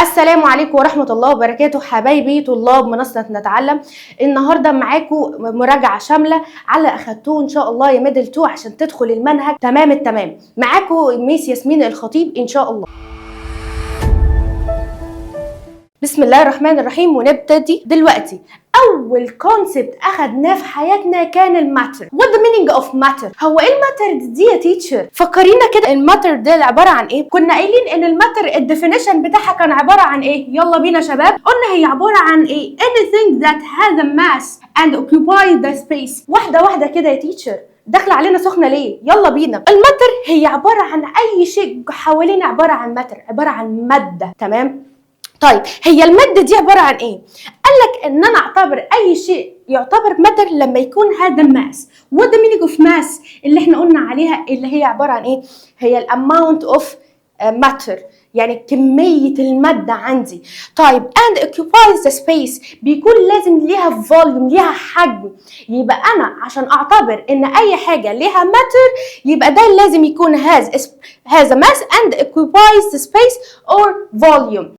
السلام عليكم ورحمة الله وبركاته حبايبي طلاب منصة نتعلم. النهاردة معاكم مراجعة شاملة على أخدتوه إن شاء الله يا ميدل 2 عشان تدخل المنهج تمام التمام. معاكم ميس ياسمين الخطيب إن شاء الله. بسم الله الرحمن الرحيم ونبتدي دلوقتي. أول كونسبت أخدناه في حياتنا كان الماتر. What the meaning of matter؟ هو إيه الماتر دي يا تيتشر؟ فكرينا كده الماتر ده عبارة عن إيه؟ كنا قايلين إن الماتر الديفينيشن بتاعها كان عبارة عن إيه؟ يلا بينا شباب. قلنا هي عبارة عن إيه؟ Anything that has a mass and occupies the space. واحدة واحدة كده يا تيتشر. داخله علينا سخنه ليه؟ يلا بينا. الماتر هي عباره عن اي شيء حوالينا، عباره عن ماتر، عباره عن ماده، تمام؟ طيب هي الماده دي عباره عن ايه؟ قال لك ان انا اعتبر اي شيء يعتبر ماتر لما يكون هذا ماس. وات ذا مينينج اوف ماس اللي احنا قلنا عليها اللي هي عباره عن ايه؟ هي الاماونت اوف ماتر، يعني كمية المادة عندي. طيب and occupies the space بيكون لازم ليها volume، ليها حجم. يبقى أنا عشان أعتبر إن أي حاجة ليها matter يبقى ده لازم يكون has a mass and occupies the space or volume.